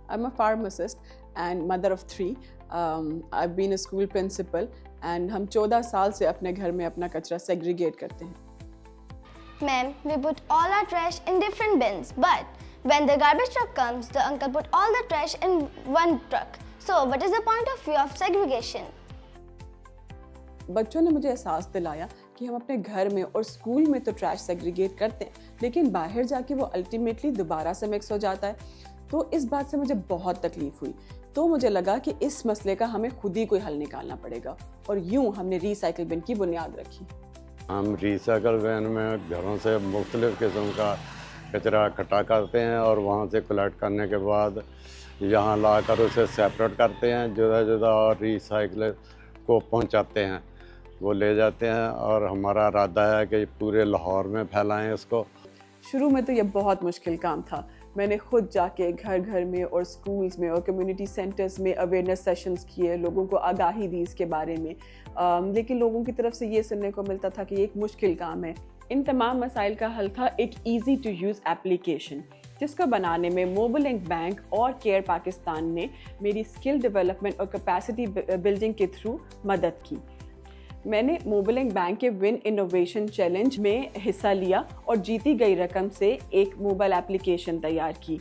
I'm a pharmacist and mother of 3. I've been a school principal and हम 14 साल से अपने घर में अपना कचरा सेग्रीगेट करते हैं. Ma'am, we put all our trash in different bins, but when the garbage truck comes, the uncle put all the trash in one truck. So, what is the point of view of segregation? बच्चों ने मुझे एहसास दिलाया कि हम अपने घर में और स्कूल में तो ट्रैश सेग्रीगेट करते हैं, लेकिन बाहर जाके वो अल्टीमेटली दोबारा से मिक्स हो जाता है. तो इस बात से मुझे बहुत तकलीफ हुई. तो मुझे लगा कि इस मसले का हमें खुद ही कोई हल निकालना पड़ेगा और यूं हमने रिसाइकिल बिन की बुनियाद रखी. हम रिसाइकिल बिन में घरों से मुख्तलिफ किस्म का कचरा इकट्ठा करते हैं और वहाँ से कलेक्ट करने के बाद यहाँ लाकर उसे सेपरेट करते हैं, जुदा जुदा, और रिसाइकिल को पहुँचाते हैं. वो ले जाते हैं और हमारा इरादा है कि पूरे लाहौर में फैलाएं इसको. शुरू में तो ये बहुत मुश्किल काम था. मैंने खुद जाके घर घर में और स्कूल्स में और कम्युनिटी सेंटर्स में अवेयरनेस सेशंस किए, लोगों को आगाही दी इसके बारे में, लेकिन लोगों की तरफ से ये सुनने को मिलता था कि ये एक मुश्किल काम है. इन तमाम मसाइल का हल था एक ईजी टू यूज़ एप्लीकेशन, जिसको बनाने में मोबाइल बैंक और केयर पाकिस्तान ने मेरी स्किल डेवलपमेंट और कैपेसिटी बिल्डिंग के थ्रू मदद की. मैंने मोबाइल बैंक के विन इनोवेशन चैलेंज में हिस्सा लिया और जीती गई रकम से एक मोबाइल एप्लीकेशन तैयार की.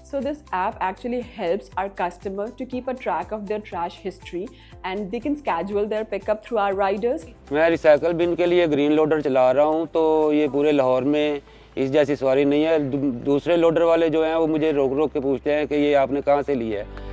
So this app actually helps our customer to keep a track of their trash history and they can schedule their pickup through our riders. मैं रिसाइकल बिन के लिए ग्रीन लोडर चला रहा हूँ, तो ये पूरे लाहौर में इस जैसी सवारी नहीं है. दूसरे लोडर वाले जो हैं वो मुझे रोक रोक के पूछते हैं कि ये आपने कहाँ से लिया है.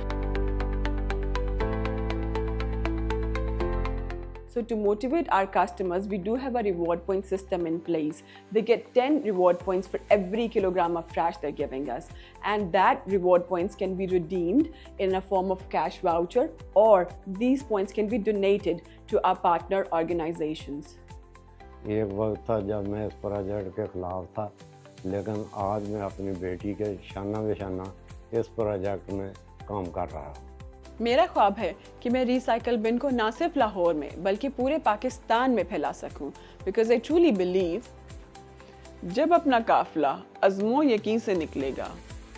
So to motivate our customers, we do have a reward point system in place. They get 10 reward points for every kilogram of trash they're giving us. And that reward points can be redeemed in a form of cash voucher, or these points can be donated to our partner organizations. एक वक्त था जब मैं इस project के ख़िलाफ़ था, लेकिन आज मैं अपनी बेटी के शाना बेशाना इस प्रोजेक्ट में काम कर रहा हूँ. मेरा ख्वाब है कि मैं रिसाइकल बिन को ना सिर्फ लाहौर में बल्कि पूरे पाकिस्तान में फैला सकूं, बिकॉज आई ट्रूली बिलीव जब अपना काफिला अज़्मो यकीन से निकलेगा,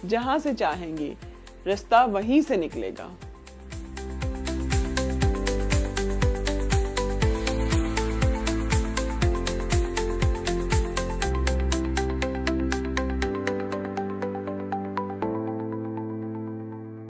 जहां से चाहेंगे रास्ता वहीं से निकलेगा.